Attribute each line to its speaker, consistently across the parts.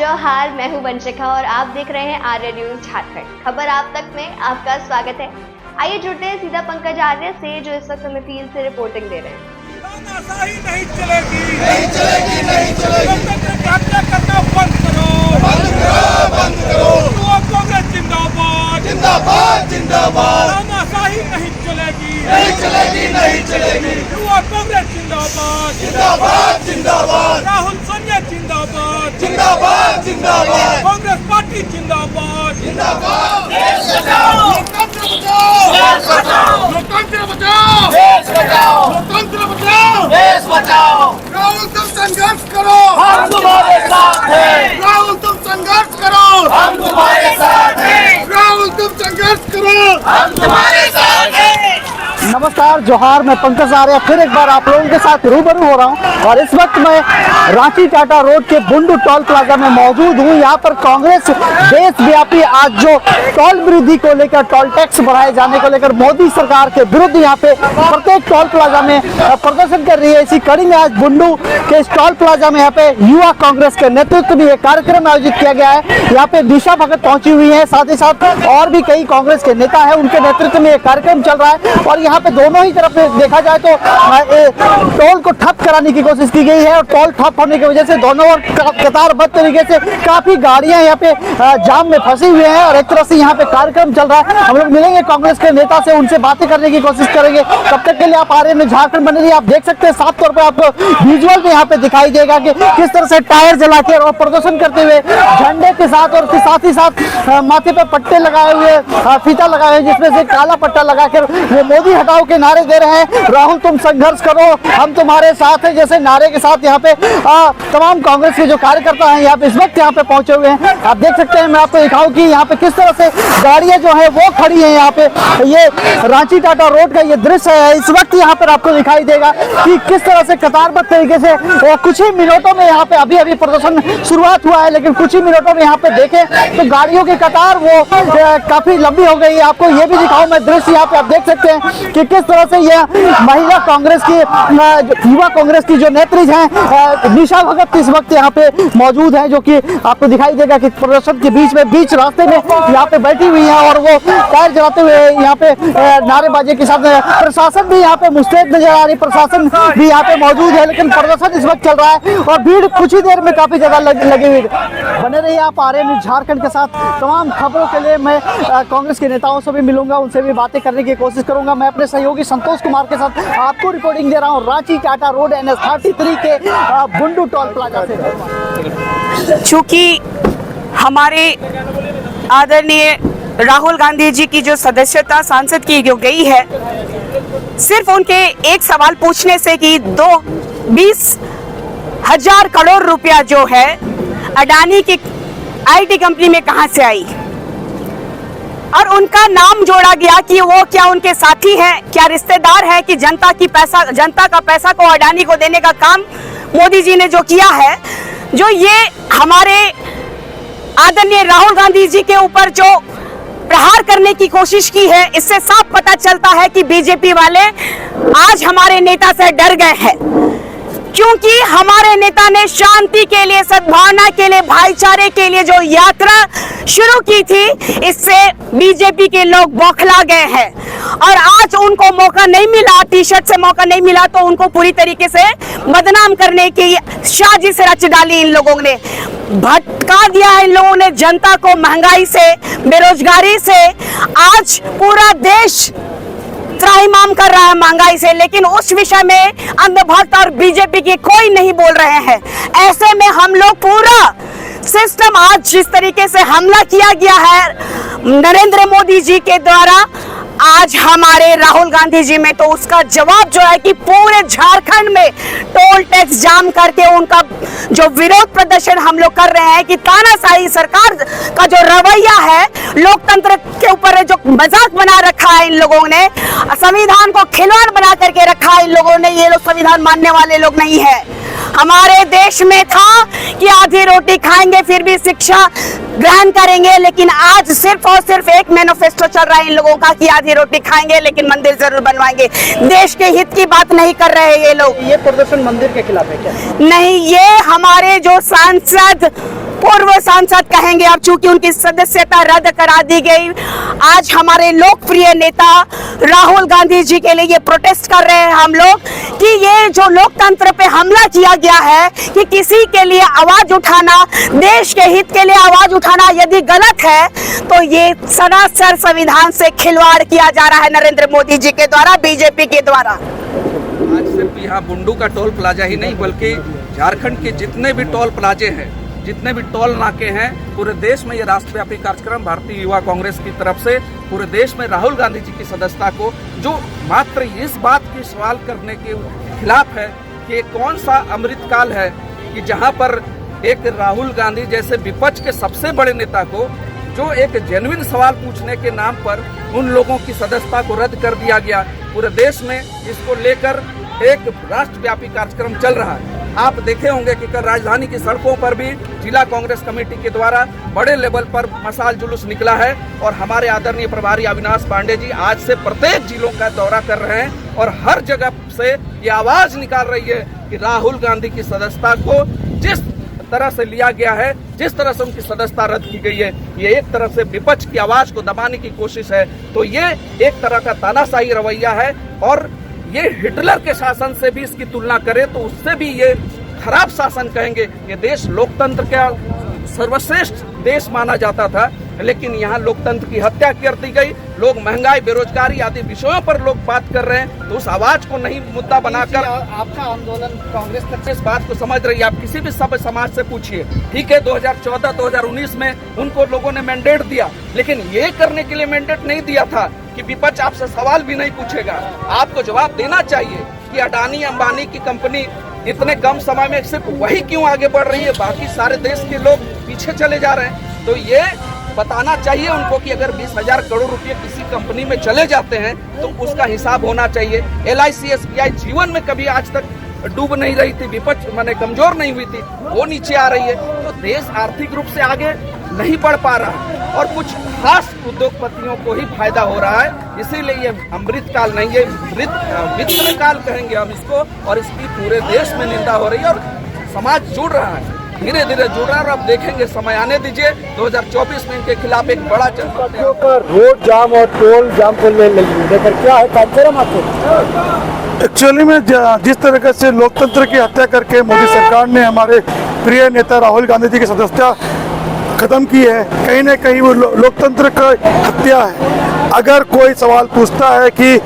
Speaker 1: जोहार, मैं हूं वंशिका और आप देख रहे हैं आर्य न्यूज झारखंड। खबर आप तक में आपका स्वागत है। आइए जुड़ते हैं सीधा पंकज आर्य से, जो इस वक्त हमें फील्ड से रिपोर्टिंग दे रहे हैं।
Speaker 2: नहीं चलेगी, नहीं चलेगी, नहीं चलेगी। हत्या करना बंद करो, बंद करो, बंद करो। कांग्रेस जिंदाबाद, जिंदाबाद, जिंदाबाद। तानाशाही नहीं चलेगी, नहीं चलेगी, नहीं चलेगी। युवा कांग्रेस जिंदाबाद, जिंदाबाद, जिंदाबाद। राहुल सोनिया जिंदाबाद, जिंदाबाद, जिंदाबाद। कांग्रेस पार्टी जिंदाबाद, जिंदाबाद। देश बचाओ, लोकतंत्र बचाओ, देश बचाओ, लोकतंत्र बचाओ, देश बचाओ, लोकतंत्र बचाओ, देश बचाओ। राहुल तुम संघर्ष करो, हम तुम्हारे साथ हैं। राहुल तुम संघर्ष करो, हम तुम्हारे साथ हैं। राहुल तुम संघर्ष करो, हम तुम्हारे साथ हैं।
Speaker 3: नमस्कार, जोहार, मैं पंकज आर्य फिर एक बार आप लोगों के साथ रूबरू हो रहा हूं और इस वक्त मैं रांची टाटा रोड के बुंडू टोल प्लाजा में मौजूद हूं। यहां पर कांग्रेस देशव्यापी आज जो टोल वृद्धि को लेकर, टोल टैक्स बढ़ाए जाने को लेकर मोदी सरकार के विरुद्ध यहां पे प्रत्येक टोल प्लाजा में प्रदर्शन कर रही है। इसी कड़ी में आज बुंडू के टोल प्लाजा में यहाँ पे युवा कांग्रेस के नेतृत्व में एक कार्यक्रम आयोजित किया गया है। यहाँ पे दिशा भगत पहुंची हुई है, साथ ही साथ और भी कई कांग्रेस के नेता है, उनके नेतृत्व में एक कार्यक्रम चल रहा है। और यहाँ पे दोनों ही तरफ देखा जाए तो टोल को ठप कराने की कोशिश की गई है और टोल ठप होने की वजह से दोनों ओर कतारबद्ध तरीके से काफी गाड़ियां यहाँ पे जाम में फंसी हुई हैं और एक तरह से यहाँ पे कार्यक्रम चल रहा है। हम लोग मिलेंगे कांग्रेस के नेता से, उनसे बातें करने की कोशिश करेंगे। तब तक के लिए आप आर्य न्यूज झारखंड बने रहिए। आप देख सकते हैं साफ तौर पर आपको विजुअल में यहाँ पे दिखाई देगा कि किस तरह से टायर जला के और प्रदर्शन करते हुए झंडे के साथ और साथ ही साथ माथे पे पट्टे लगाए हुए, फीता लगाए हुए जिसमें से काला पट्टा लगाकर वो मोदी हटाओ के नारे दे रहे हैं। राहुल तुम संघर्ष करो, हम तुम्हारे साथ हैं जैसे नारे के साथ यहाँ पे तमाम कांग्रेस के जो कार्यकर्ता हैं यहाँ पे इस वक्त यहाँ पे पहुंचे हुए हैं। आप देख सकते हैं, मैं आपको दिखाऊं कि यहाँ पे किस तरह से गाड़ियां जो है वो खड़ी हैं। यहाँ पे ये रांची टाटा रोड का ये दृश्य है। इस वक्त यहाँ पर आपको दिखाई देगा कि किस तरह से कतारबद्ध तरीके से कुछ ही मिनटों में यहाँ पे अभी प्रदर्शन शुरुआत हुआ है, लेकिन कुछ ही मिनटों में यहाँ पे देखें तो गाड़ियों की कतार वो काफी लंबी हो गई है। आपको ये भी दिखाऊं मैं दृश्य, यहाँ पे आप देख सकते हैं कि किस तरह से ये महिला कांग्रेस की, युवा कांग्रेस की जो नेत्री हैं दिशा भगत इस वक्त यहाँ पे मौजूद है, जो कि आपको दिखाई देगा कि प्रदर्शन के बीच रास्ते में यहाँ पे बैठी हुई है और वो टायर जलाते हुए यहाँ पे नारेबाजी के साथ प्रशासन भी यहाँ पे मुस्तैद नजर आ रही, प्रशासन भी यहाँ पे मौजूद है, लेकिन प्रदर्शन इस वक्त चल रहा है और भीड़ कुछ ही देर में काफी ज्यादा लगी हुई। बने रहिए आप आर्य न्यूज झारखंड के साथ। तमाम खबरों के लिए मैं कांग्रेस के नेताओं से भी मिलूंगा, उनसे भी बातें करने की कोशिश करूंगा। मैं अपने सहयोगी संतोष कुमार के साथ आपको रिपोर्टिंग दे रहा हूँ रांची टाटा रोड NH-33 के बुंडू टोल प्लाजा से।
Speaker 4: चूंकि हमारे आदरणीय राहुल गांधी जी की जो सदस्यता सांसद की जो गई है, सिर्फ उनके एक सवाल पूछने से कि 20,000 करोड़ रुपया जो है अडानी की IT कंपनी में कहां से आई और उनका नाम जोड़ा गया कि वो क्या उनके साथी हैं, क्या रिश्तेदार हैं, कि जनता का पैसा को अडानी को देने का काम मोदी जी ने जो किया है, जो ये हमारे आदरणीय राहुल गांधी जी के ऊपर जो प्रहार करने की कोशिश की है, इससे साफ पता चलता है कि बीजेपी वाले आज हमारे नेता से डर गए हैं, क्योंकि हमारे नेता ने शांति के लिए, सद्भावना के लिए, भाईचारे के लिए जो यात्रा शुरू की थी, इससे बीजेपी के लोग बौखला गए हैं और आज उनको मौका नहीं मिला, टी-शर्ट से मौका नहीं मिला तो उनको पूरी तरीके से बदनाम करने की साजिश रच डाली। इन लोगों ने भटका दिया है इन लोगों ने जनता को महंगाई से, बेरोजगारी से। आज पूरा देश त्राहिमाम कर रहा है महंगाई से, लेकिन उस विषय में अंधभक्त और बीजेपी के कोई नहीं बोल रहे हैं। ऐसे में हम लोग पूरा सिस्टम, आज जिस तरीके से हमला किया गया है नरेंद्र मोदी जी के द्वारा आज हमारे राहुल गांधी जी में, तो उसका जवाब जो है कि पूरे झारखंड में टोल टैक्स जाम करके उनका जो विरोध प्रदर्शन हम लोग कर रहे हैं कि तानाशाही सरकार का जो रवैया है, लोकतंत्र के ऊपर जो मजाक बना रखा है इन लोगों ने, संविधान को खिलवाड़ बना करके रखा है इन लोगों ने। ये लोग संविधान मानने वाले लोग नहीं है। हमारे देश में था कि आधी रोटी खाएंगे फिर भी शिक्षा ग्रहण करेंगे, लेकिन आज सिर्फ और सिर्फ एक मैनिफेस्टो चल रहा है इन लोगों का कि आधी रोटी खाएंगे लेकिन मंदिर जरूर बनवाएंगे। देश के हित की बात नहीं कर रहे ये लोग।
Speaker 3: ये प्रदर्शन मंदिर के खिलाफ है क्या?
Speaker 4: नहीं, ये हमारे जो सांसद पूर्व सांसद कहेंगे अब चूंकि उनकी सदस्यता रद्द करा दी गई। आज हमारे लोकप्रिय नेता राहुल गांधी जी के लिए ये प्रोटेस्ट कर रहे हैं हम लोग कि ये जो लोकतंत्र पे हमला किया गया है कि किसी के लिए आवाज उठाना, देश के हित के लिए आवाज उठाना यदि गलत है तो ये सरासर संविधान से खिलवाड़ किया जा रहा है नरेंद्र मोदी जी के द्वारा, बीजेपी के द्वारा।
Speaker 5: आज सिर्फ यहाँ बुंडू का टोल प्लाजा ही नहीं बल्कि झारखंड के जितने भी टोल प्लाजे हैं, जितने भी टोल नाके हैं, पूरे देश में ये राष्ट्रव्यापी कार्यक्रम भारतीय युवा कांग्रेस की तरफ से पूरे देश में राहुल गांधी जी की सदस्यता को, जो मात्र इस बात की सवाल करने के खिलाफ है कि ये कौन सा अमृतकाल है कि जहां पर एक राहुल गांधी जैसे विपक्ष के सबसे बड़े नेता को, जो एक जेन्युइन सवाल पूछने के नाम पर उन लोगों की सदस्यता को रद्द कर दिया गया। पूरे देश में इसको लेकर एक राष्ट्रव्यापी कार्यक्रम चल रहा है। आप देखे होंगे कि कल राजधानी की सड़कों पर भी जिला कांग्रेस कमेटी के द्वारा बड़े लेवल पर मशाल जुलूस निकला है और हमारे आदरणीय प्रभारी अविनाश पांडे जी आज से प्रत्येक जिलों का दौरा कर रहे हैं और हर जगह से ये आवाज निकाल रही है कि राहुल गांधी की सदस्यता को जिस तरह से लिया गया है, जिस तरह से उनकी सदस्यता रद्द की गई है, ये एक तरह से विपक्ष की आवाज को दबाने की कोशिश है। तो ये एक तरह का तानाशाही रवैया है और ये हिटलर के शासन से भी इसकी तुलना करें तो उससे भी ये खराब शासन कहेंगे। ये देश लोकतंत्र का सर्वश्रेष्ठ देश माना जाता था, लेकिन यहाँ लोकतंत्र की हत्या कर दी गई। लोग महंगाई, बेरोजगारी आदि विषयों पर लोग बात कर रहे हैं तो उस आवाज को नहीं मुद्दा बनाकर
Speaker 3: आपका आंदोलन कांग्रेस तक
Speaker 5: इस बात को समझ रही है। आप किसी भी सभ्य समाज से पूछिए, ठीक है 2014-2019 में उनको लोगों ने मैंडेट दिया, लेकिन ये करने के लिए मैंडेट नहीं दिया था कि विपक्ष आपसे सवाल भी नहीं पूछेगा। आपको जवाब देना चाहिए कि अडानी अंबानी की कंपनी इतने कम समय में सिर्फ वही क्यों आगे बढ़ रही है, बाकी सारे देश के लोग पीछे चले जा रहे हैं। तो ये बताना चाहिए उनको कि अगर 20,000 करोड़ रुपए किसी कंपनी में चले जाते हैं तो उसका हिसाब होना चाहिए। LIC SBI जीवन में कभी आज तक डूब नहीं रही थी, विपक्ष माने कमजोर नहीं हुई थी, वो नीचे आ रही है। तो देश आर्थिक रूप से आगे नहीं बढ़ पा रहा है और कुछ खास उद्योगपतियों को ही फायदा हो रहा है। इसीलिए ये अमृतकाल नहीं, ये वित्तकाल कहेंगे हम इसको, और इसकी पूरे देश में निंदा हो रही है और समाज जुड़ रहा है, धीरे धीरे जुड़ रहा है। और अब देखेंगे, समय आने दीजिए, 2024 में इनके खिलाफ एक बड़ा
Speaker 3: रोड जाम और टोल जाम को लेकर क्या है कार्यक्रम आपको?
Speaker 6: एक्चुअली में जिस तरीके से लोकतंत्र की हत्या करके मोदी सरकार ने हमारे प्रिय नेता राहुल गांधी जी की सदस्यता खत्म की है, कहीं ना कहीं वो लोकतंत्र का हत्या है। अगर कोई सवाल पूछता है कि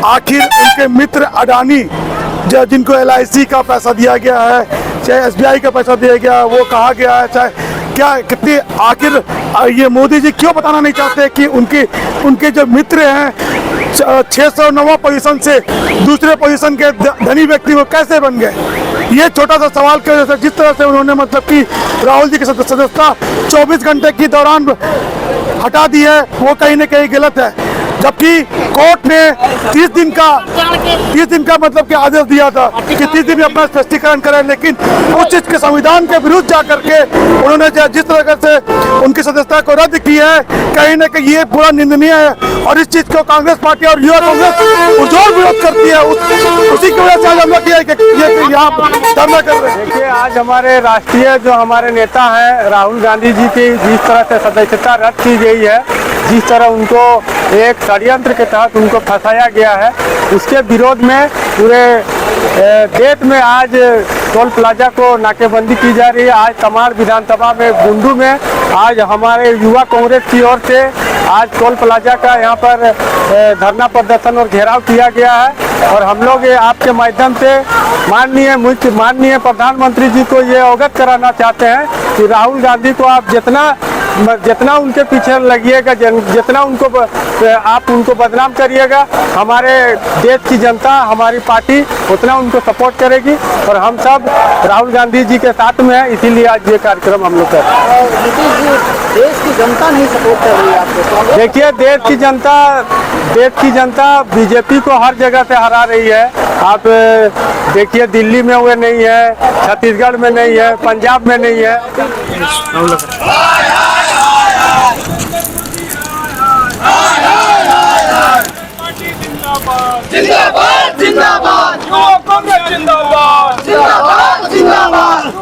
Speaker 6: आखिर उनके मित्र अडानी जिनको LIC का पैसा दिया गया है, चाहे SBI का पैसा दिया गया, वो कहा गया है, चाहे क्या कितनी, आखिर ये मोदी जी क्यों बताना नहीं चाहते कि उनके जो मित्र हैं 609 पोजीशन से दूसरे पोजीशन के धनी व्यक्ति वो कैसे बन गए? ये छोटा सा सवाल कर, जिस तरह से उन्होंने मतलब कि राहुल जी की सदस्यता 24 घंटे के दौरान हटा दी है, वो कहीं ना कहीं गलत है। जबकि कोर्ट ने 30 दिन का मतलब कि आदेश दिया था कि 30 दिन में अपना स्पष्टीकरण करें, लेकिन उस चीज के संविधान के विरुद्ध जाकर के उन्होंने जिस तरह से उनकी सदस्यता को रद्द की है, कहीं ना कहीं ये पूरा निंदनीय है और इस चीज को कांग्रेस पार्टी और युवा कांग्रेस पुरजोर विरोध करती है। उसी की वजह से आज हम लोग यहाँ धरना कर रहे हैं।
Speaker 7: देखिए, आज हमारे राष्ट्रीय जो हमारे नेता हैं राहुल गांधी जी की जिस तरह से सदस्यता रद्द की गई है, जिस तरह उनको एक षड्यंत्र के तहत उनको फंसाया गया है, उसके विरोध में पूरे देश में आज टोल प्लाजा को नाकेबंदी की जा रही है। आज तमाड़ विधानसभा में बुंडू में आज हमारे युवा कांग्रेस की ओर से आज टोल प्लाजा का यहाँ पर धरना प्रदर्शन और घेराव किया गया है और हम लोग आपके माध्यम से माननीय प्रधानमंत्री जी को ये अवगत कराना चाहते हैं कि राहुल गांधी को आप जितना उनके पीछे लगिएगा, जितना आप उनको बदनाम करिएगा, हमारे देश की जनता, हमारी पार्टी उतना उनको सपोर्ट करेगी और हम सब राहुल गांधी जी के साथ में हैं। इसीलिए आज ये कार्यक्रम हम लोग कर रहे हैं।
Speaker 3: नीतीश जी, देश की जनता नहीं सपोर्ट कर रही है आपको?
Speaker 7: देखिए, देश की जनता बीजेपी को हर जगह से हरा रही है। आप देखिए, दिल्ली में वो नहीं है, छत्तीसगढ़ में नहीं है, पंजाब में नहीं है।
Speaker 2: जिंदाबाद जिंदाबाद, युवा कांग्रेस जिंदाबाद जिंदाबाद जिंदाबाद।